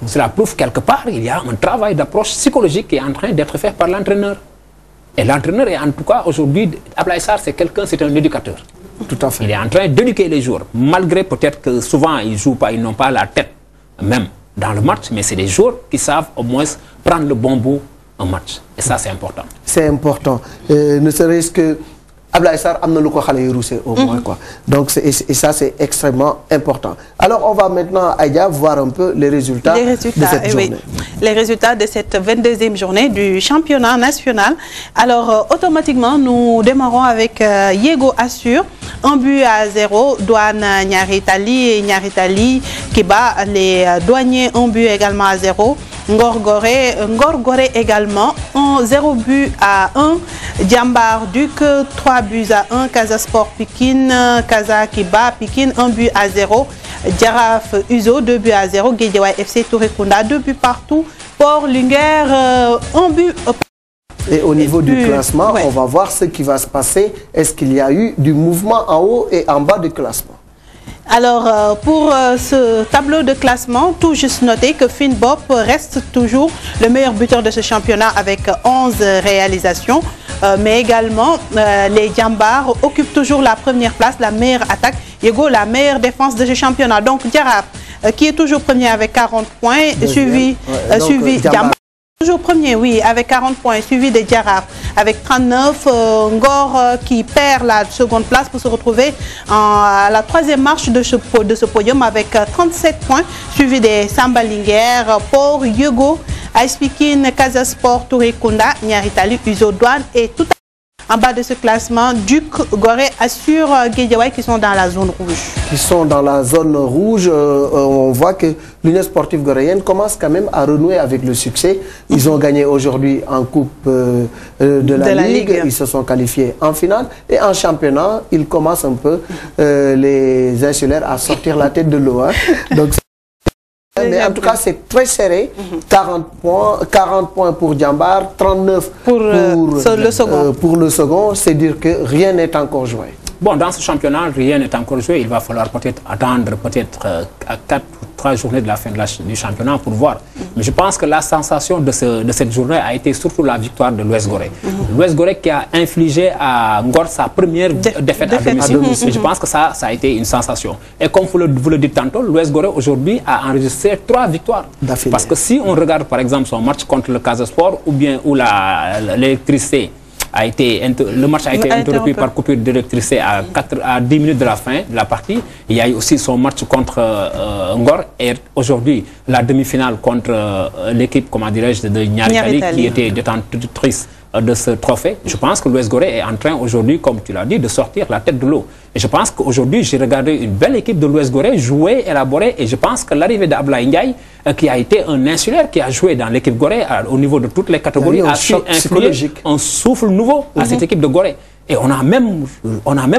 Cela prouve quelque part il y a un travail d'approche psychologique qui est en train d'être fait par l'entraîneur. Et l'entraîneur est en tout cas aujourd'hui, Ablaye Sarr c'est quelqu'un, c'est un éducateur. Tout à fait. Il est en train d'éduquer les joueurs, malgré peut-être que souvent ils jouent pas, ils n'ont pas la tête même dans le match, mais c'est des joueurs qui savent au moins prendre le bon bout en match. Et ça c'est important. C'est important. Ne serait-ce que Ablaye Sarr amna lu ko xalé roussé au moins quoi. Donc et ça c'est extrêmement important. Alors on va maintenant Aïdia voir un peu les résultats de cette journée. Oui. Les résultats de cette 22e journée du championnat national. Alors automatiquement nous démarrons avec Yego Assure, 1-0, Douane Niaritali qui bat les douaniers, 1 but également à 0. Ngor Gorée également, 0-1, Diambar Duc, 3 buts à 1, Casa Sport Pikine, Casa Kiba Pikine, 1 but à 0, Djaraf Uzo, 2 buts à 0, Guédiawaye FC Tourekunda, 2 buts partout, Port Lunger, 1 but. Et au niveau du classement, on va voir ce qui va se passer. Est-ce qu'il y a eu du mouvement en haut et en bas du classement? Alors, pour ce tableau de classement, tout juste noter que Finbop reste toujours le meilleur buteur de ce championnat avec 11 réalisations. Mais également, les Diambars occupent toujours la première place, la meilleure attaque. Yego, la meilleure défense de ce championnat. Donc, Diarab, qui est toujours premier avec 40 points, suivi Diambar. Toujours premier, oui, avec 40 points, suivi de Diaraf avec 39. Ngor qui perd la seconde place pour se retrouver à la 3e marche de ce podium avec 37 points, suivi de Samba Linguer, Port, Yego, Ice Pikine, Casa Sport, Tourekunda, Niaritali, Uzo Douane et tout en bas de ce classement, Duc, Gorée, Assure, Guédiawaye qui sont dans la zone rouge. Qui sont dans la zone rouge. On voit que l'Union sportive goréenne commence quand même à renouer avec le succès. Ils ont gagné aujourd'hui en Coupe de la Ligue. Ils se sont qualifiés en finale. Et en championnat, ils commencent un peu, les insulaires, à sortir la tête de l'eau. Hein. Donc, mais en tout cas, c'est très serré. 40 points pour Diambar, 39 pour le second. C'est dire que rien n'est encore joué. Bon, dans ce championnat, rien n'est encore joué. Il va falloir peut-être attendre à 4 ou 3 journées de la fin du championnat pour voir. Mais je pense que la sensation de cette journée a été surtout la victoire de l'Ouest Gorée. L'Ouest Gorée qui a infligé à Ngor sa première défaite à domicile. Je pense que ça a été une sensation. Et comme vous le dites tantôt, l'Ouest Gorée aujourd'hui a enregistré 3 victoires. Parce que si on regarde par exemple son match contre le Casa Sport ou bien où l'électricité le match a été interrompu par coupure d'électricité à 10 minutes de la fin de la partie. Il y a eu aussi son match contre Ngor et aujourd'hui la demi-finale contre l'équipe, comment dirais-je, de Niaritali qui était détentrice de ce trophée. Je pense que l'Ouest Gorée est en train aujourd'hui, comme tu l'as dit, de sortir la tête de l'eau. Et je pense qu'aujourd'hui, j'ai regardé une belle équipe de l'Ouest Gorée jouer, élaborer, et je pense que l'arrivée d'Ablaye Ndiaye, qui a été un insulaire, qui a joué dans l'équipe Gorée au niveau de toutes les catégories, a su influer un souffle nouveau à cette équipe de Gorée. Et on a même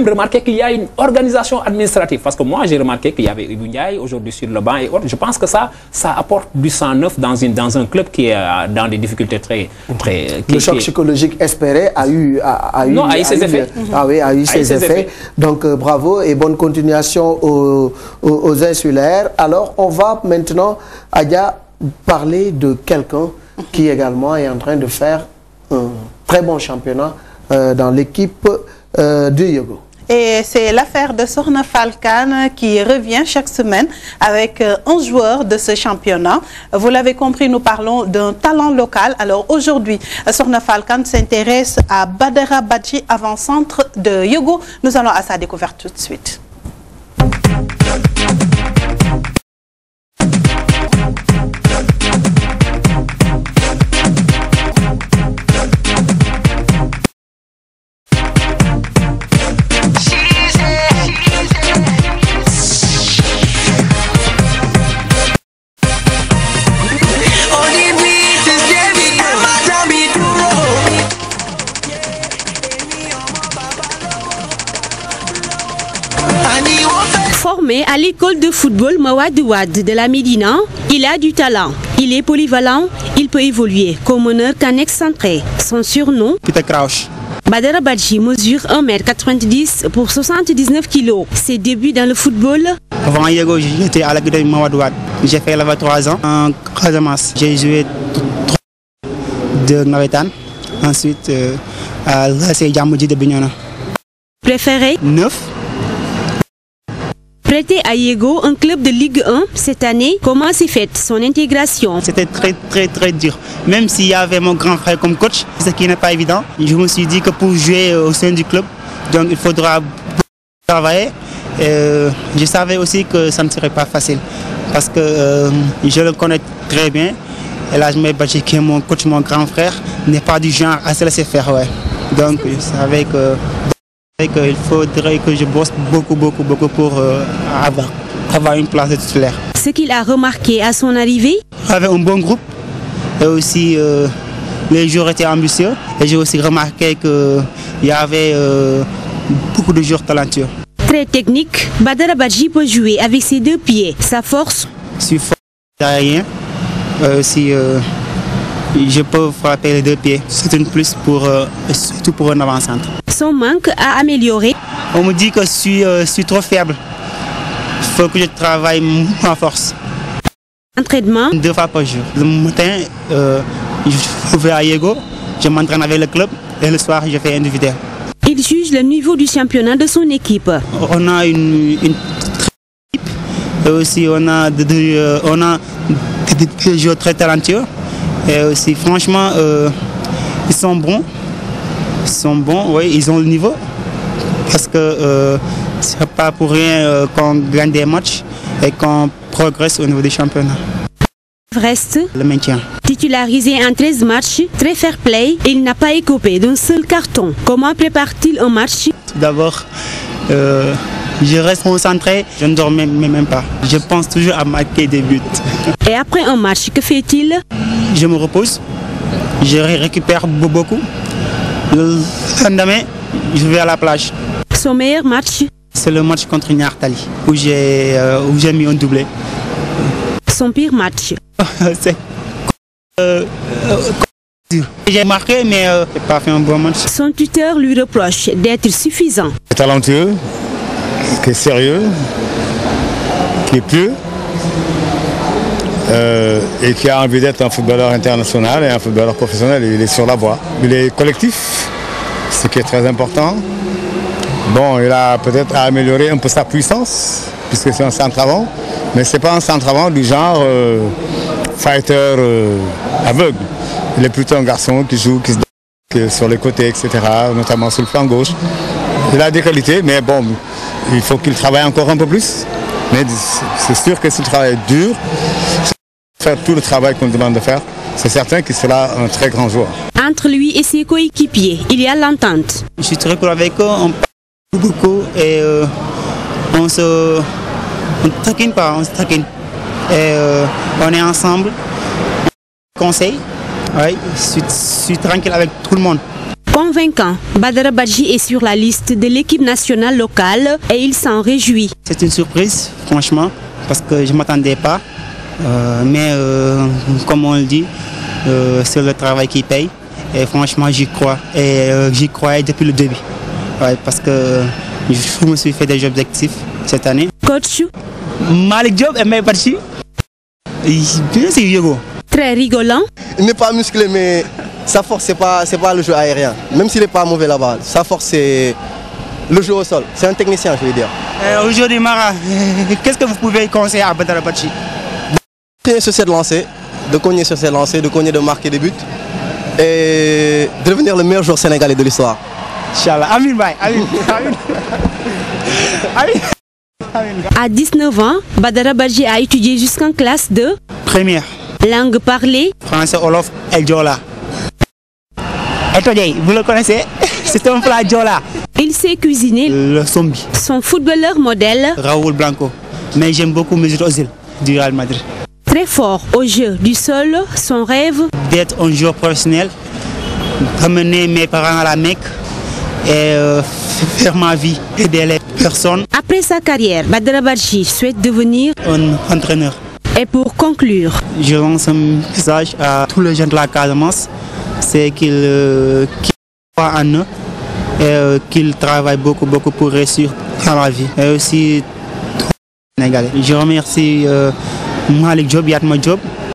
remarqué qu'il y a une organisation administrative. Parce que moi, j'ai remarqué qu'il y avait Ibou Ndiaye aujourd'hui sur le banc et autres. Je pense que ça apporte du sang neuf dans un club qui est dans des difficultés très... Le choc psychologique espéré a eu ses effets. A eu ses effets. Donc bravo et bonne continuation aux insulaires. Alors on va maintenant, Aïdia, parler de quelqu'un qui également est en train de faire un très bon championnat dans l'équipe de Yego. Et c'est l'affaire de Sorna Falcane qui revient chaque semaine avec un joueur de ce championnat. Vous l'avez compris, nous parlons d'un talent local. Alors aujourd'hui, Sorna Falcane s'intéresse à Badara Badji, avant-centre de Yego. Nous allons à sa découverte tout de suite. Formé à l'école de football Mawad Ouad de la Médina, il a du talent. Il est polyvalent, il peut évoluer comme meneur qu'un excentré. Son surnom, Peter Crouch. Badara Badji mesure 1,90 m pour 79 kg. Ses débuts dans le football Avant Yego, j'étais à l'Académie Mamadou Wade. J'ai fait là-bas 3 ans en Casamance. J'ai joué 3 de Navetan. Ensuite, à l'AC Djamoudji de Bignona. Préféré? 9. Prêté à Yego, un club de Ligue 1 cette année, comment s'est faite son intégration? C'était très dur. Même s'il y avait mon grand frère comme coach, ce qui n'est pas évident. Je me suis dit que pour jouer au sein du club, donc il faudra travailler. Je savais aussi que ça ne serait pas facile parce que je le connais très bien. Et là, je me dis que mon coach, mon grand frère, n'est pas du genre à se laisser faire. Ouais. Donc, je savais qu'il faudrait que je bosse beaucoup pour avoir une place de titulaire. Ce qu'il a remarqué à son arrivée? Il y avait un bon groupe et aussi les joueurs étaient ambitieux. Et j'ai aussi remarqué qu'il y avait beaucoup de joueurs talentueux. Très technique, Badara Badji peut jouer avec ses 2 pieds. Sa force? Je suis fort derrière. Si je peux frapper les 2 pieds, c'est une plus surtout pour un avant-centre. Son manque à améliorer? On me dit que je suis trop faible. Il faut que je travaille ma force. Entraînement? 2 fois par jour. Le matin, je vais à Yego, je m'entraîne avec le club et le soir, je fais individuel. Il juge le niveau du championnat de son équipe. On a une très équipe et aussi on a des joueurs très talentueux. Et aussi franchement, ils sont bons. Oui, ils ont le niveau. Parce que ce n'est pas pour rien qu'on gagne des matchs et qu'on progresse au niveau des championnats. Reste le maintien. Titularisé en 13 matchs, très fair play, il n'a pas écopé d'un seul carton. Comment prépare-t-il un match? D'abord, je reste concentré, je ne dors même pas. Je pense toujours à marquer des buts. Et après un match, que fait-il? Je me repose, je récupère beaucoup. Le lendemain, je vais à la plage. Son meilleur match? C'est le match contre Niartali, où j'ai mis un doublé. Son pire match? C'est j'ai marqué, mais je n'ai pas fait un bon match. Son tuteur lui reproche d'être suffisant. Talentueux, qui est sérieux, qui est pieux et qui a envie d'être un footballeur international et un footballeur professionnel. Il est sur la voie. Il est collectif, ce qui est très important. Bon, il a peut-être à améliorer un peu sa puissance, puisque c'est un centre-avant, mais ce n'est pas un centre-avant du genre fighter aveugle. Il est plutôt un garçon qui joue, qui se déplace sur les côtés, etc., notamment sur le flanc gauche. Il a des qualités, mais bon, il faut qu'il travaille encore un peu plus. Mais c'est sûr que s'il travaille dur, faire tout le travail qu'on demande de faire, c'est certain qu'il sera un très grand joueur. Entre lui et ses coéquipiers, il y a l'entente. Je suis très cool avec eux, on parle beaucoup et on ne taquine pas, on se taquine. Et on est ensemble, on conseille, oui, je suis tranquille avec tout le monde. Convaincant, Badara Badji est sur la liste de l'équipe nationale locale et il s'en réjouit. C'est une surprise, franchement, parce que je ne m'attendais pas. Mais comme on le dit, c'est le travail qui paye. Et franchement, j'y crois. Et j'y croyais depuis le début. Ouais, parce que je me suis fait des objectifs cette année. Coach Malik Diop et Badji. C'est Yego. Très rigolant. Il n'est pas musclé, mais sa force, ce n'est pas le jeu aérien. Même s'il n'est pas mauvais là-bas, sa force, c'est le jeu au sol. C'est un technicien, je veux dire. Aujourd'hui, Mara, qu'est-ce que vous pouvez conseiller à Badara Badji? De cogner sur cette lancée, de cogner de marquer des buts et de devenir le meilleur joueur sénégalais de l'histoire. Inch'Allah. Amin, bye. Amin. Amin. À 19 ans, Badara Badji a étudié jusqu'en classe de première. Langue parlée? Français, Wolof et Diola. Etodjei, vous le connaissez? C'est un plat Diola. Il sait cuisiner le sombi. Son footballeur modèle? Raoul Blanco. Mais j'aime beaucoup Mesut Ozil du Real Madrid. Très fort au jeu du sol, son rêve? D'être un joueur professionnel, ramener mes parents à la Mecque et faire ma vie, aider les personnes. Après sa carrière, Badara Badji souhaite devenir un entraîneur. Et pour conclure, je lance un message à tous les jeunes de la Casamance, c'est qu'ils croient en eux et qu'ils travaillent beaucoup pour réussir dans la vie. Et aussi Sénégalais. Je remercie Malik Diop, Yatma Diop,